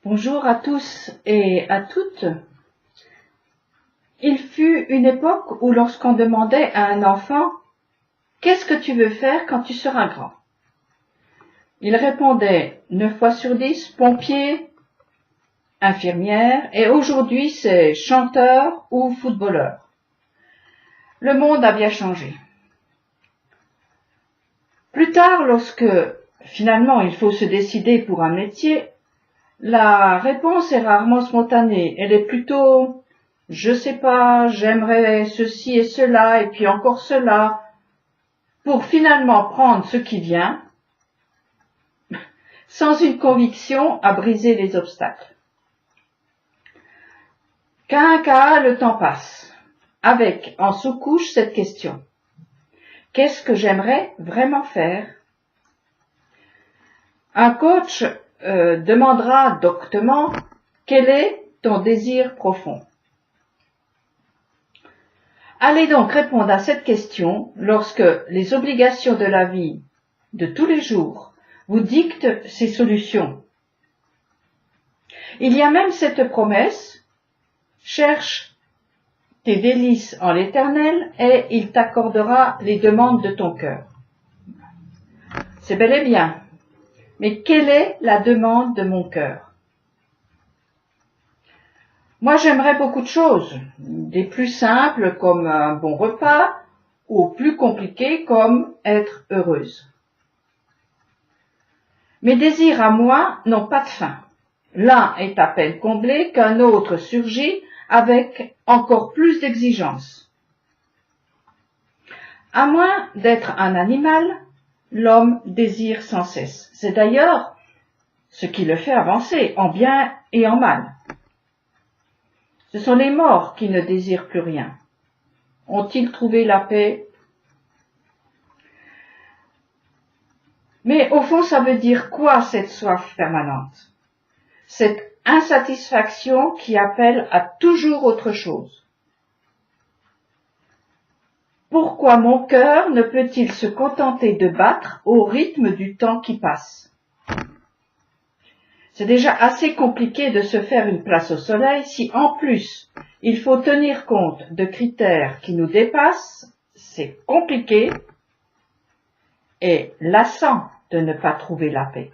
Bonjour à tous et à toutes. Il fut une époque où lorsqu'on demandait à un enfant « Qu'est-ce que tu veux faire quand tu seras grand ?» il répondait 9 fois sur 10 « pompier, infirmière » et aujourd'hui c'est chanteur ou footballeur. Le monde a bien changé. Plus tard, lorsque finalement il faut se décider pour un métier, la réponse est rarement spontanée. Elle est plutôt « je sais pas, j'aimerais ceci et cela, et puis encore cela », pour finalement prendre ce qui vient, sans une conviction à briser les obstacles. Qu'à un cas, le temps passe, avec en sous-couche cette question. Qu'est-ce que j'aimerais vraiment faire? Un coach demandera doctement quel est ton désir profond. Allez donc répondre à cette question lorsque les obligations de la vie de tous les jours vous dictent ces solutions. Il y a même cette promesse, cherche tes délices en l'Éternel et il t'accordera les demandes de ton cœur. C'est bel et bien. Mais quelle est la demande de mon cœur? Moi, j'aimerais beaucoup de choses, des plus simples comme un bon repas, ou plus compliquées comme être heureuse. Mes désirs à moi n'ont pas de fin. L'un est à peine comblé qu'un autre surgit avec encore plus d'exigences. À moins d'être un animal, l'homme désire sans cesse. C'est d'ailleurs ce qui le fait avancer, en bien et en mal. Ce sont les morts qui ne désirent plus rien. Ont-ils trouvé la paix? Mais au fond, ça veut dire quoi cette soif permanente? Cette insatisfaction qui appelle à toujours autre chose. Pourquoi mon cœur ne peut-il se contenter de battre au rythme du temps qui passe? C'est déjà assez compliqué de se faire une place au soleil si en plus il faut tenir compte de critères qui nous dépassent, c'est compliqué et lassant de ne pas trouver la paix.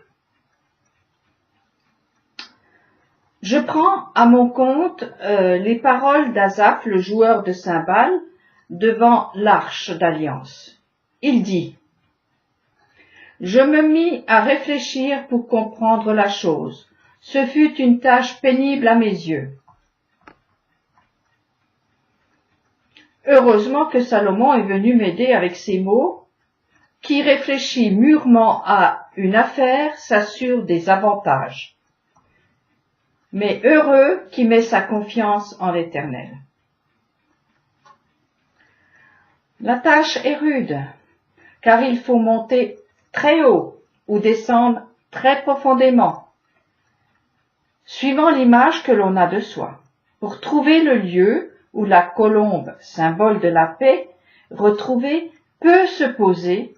Je prends à mon compte les paroles d'Asaph, le joueur de cymbales, devant l'arche d'alliance. Il dit « Je me mis à réfléchir pour comprendre la chose. Ce fut une tâche pénible à mes yeux. » Heureusement que Salomon est venu m'aider avec ces mots. Qui réfléchit mûrement à une affaire s'assure des avantages. Mais heureux qui met sa confiance en l'Éternel. La tâche est rude, car il faut monter très haut ou descendre très profondément, suivant l'image que l'on a de soi, pour trouver le lieu où la colombe, symbole de la paix, retrouvée, peut se poser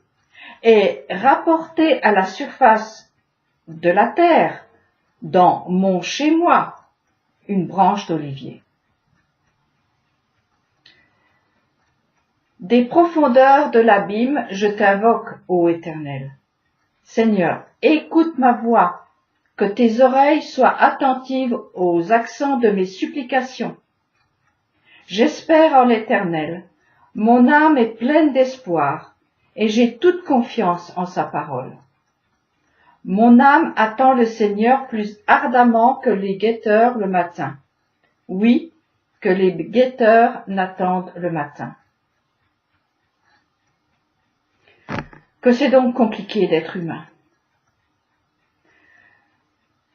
et rapporter à la surface de la terre, dans mon chez-moi, une branche d'olivier. Des profondeurs de l'abîme, je t'invoque, ô Éternel. Seigneur, écoute ma voix, que tes oreilles soient attentives aux accents de mes supplications. J'espère en l'Éternel, mon âme est pleine d'espoir, et j'ai toute confiance en sa parole. Mon âme attend le Seigneur plus ardemment que les guetteurs le matin. Oui, que les guetteurs n'attendent le matin. Que c'est donc compliqué d'être humain.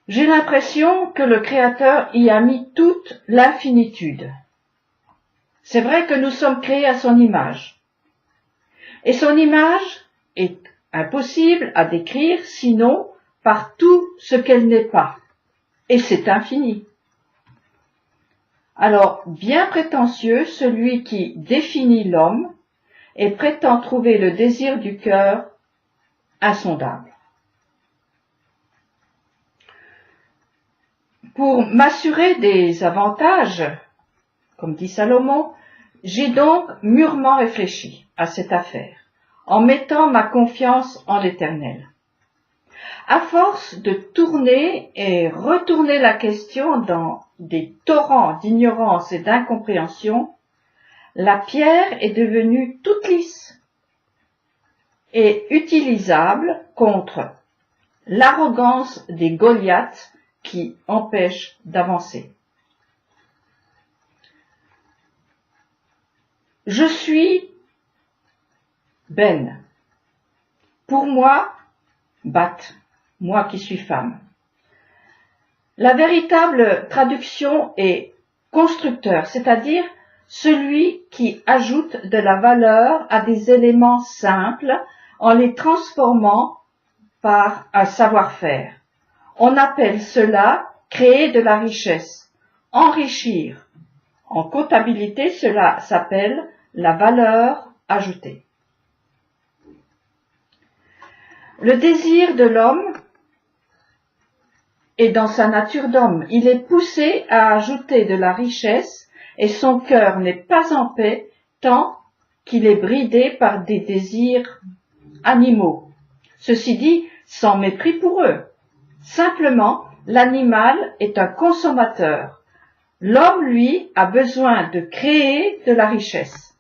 J'ai l'impression que le Créateur y a mis toute l'infinitude. C'est vrai que nous sommes créés à son image. Et son image est impossible à décrire, sinon par tout ce qu'elle n'est pas. Et c'est infini. Alors, bien prétentieux, celui qui définit l'homme et prétend trouver le désir du cœur insondable. Pour m'assurer des avantages, comme dit Salomon, j'ai donc mûrement réfléchi à cette affaire, en mettant ma confiance en l'Éternel. À force de tourner et retourner la question dans des torrents d'ignorance et d'incompréhension, la pierre est devenue toute lisse et utilisable contre l'arrogance des Goliaths qui empêchent d'avancer. Je suis Ben. Pour moi, Bat, moi qui suis femme. La véritable traduction est constructeur, c'est-à-dire celui qui ajoute de la valeur à des éléments simples en les transformant par un savoir-faire. On appelle cela créer de la richesse, enrichir. En comptabilité, cela s'appelle la valeur ajoutée. Le désir de l'homme est dans sa nature d'homme. Il est poussé à ajouter de la richesse et son cœur n'est pas en paix tant qu'il est bridé par des désirs animaux. Ceci dit, sans mépris pour eux. Simplement, l'animal est un consommateur. L'homme, lui, a besoin de créer de la richesse.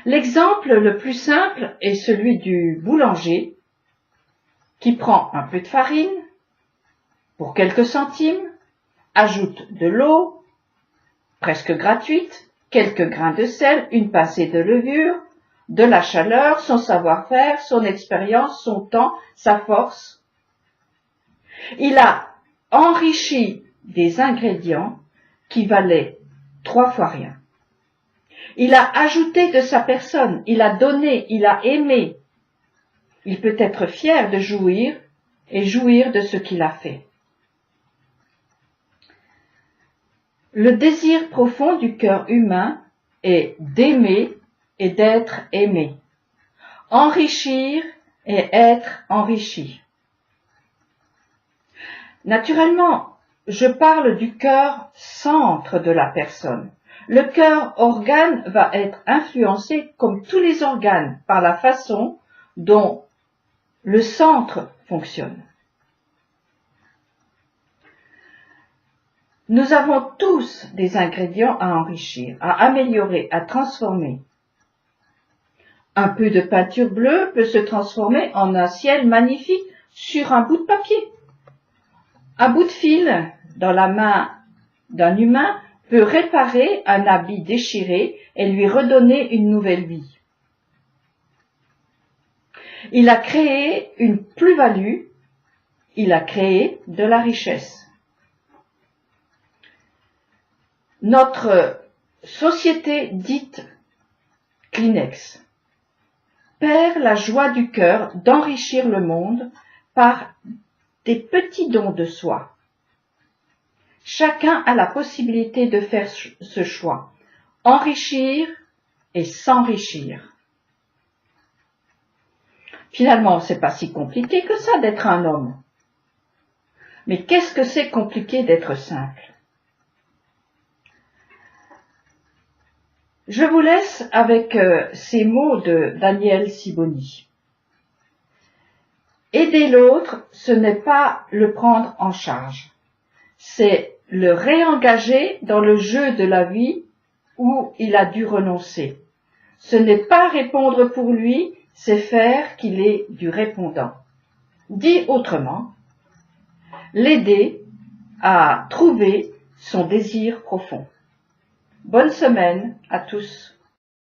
L'exemple le plus simple est celui du boulanger qui prend un peu de farine pour quelques centimes, ajoute de l'eau, presque gratuite, quelques grains de sel, une pincée de levure, de la chaleur, son savoir-faire, son expérience, son temps, sa force. Il a enrichi des ingrédients qui valaient 3 fois rien. Il a ajouté de sa personne, il a donné, il a aimé. Il peut être fier de jouir et jouir de ce qu'il a fait. Le désir profond du cœur humain est d'aimer et d'être aimé, enrichir et être enrichi. Naturellement, je parle du cœur centre de la personne. Le cœur organe va être influencé, comme tous les organes, par la façon dont le centre fonctionne. Nous avons tous des ingrédients à enrichir, à améliorer, à transformer. Un peu de peinture bleue peut se transformer en un ciel magnifique sur un bout de papier. Un bout de fil dans la main d'un humain peut réparer un habit déchiré et lui redonner une nouvelle vie. Il a créé une plus-value, il a créé de la richesse. Notre société dite Kleenex perd la joie du cœur d'enrichir le monde par des petits dons de soi. Chacun a la possibilité de faire ce choix, enrichir et s'enrichir. Finalement, c'est pas si compliqué que ça d'être un homme. Mais qu'est-ce que c'est compliqué d'être simple? Je vous laisse avec ces mots de Daniel Siboni. Aider l'autre, ce n'est pas le prendre en charge. C'est le réengager dans le jeu de la vie où il a dû renoncer. Ce n'est pas répondre pour lui, c'est faire qu'il est du répondant. Dit autrement, l'aider à trouver son désir profond. Bonne semaine à tous.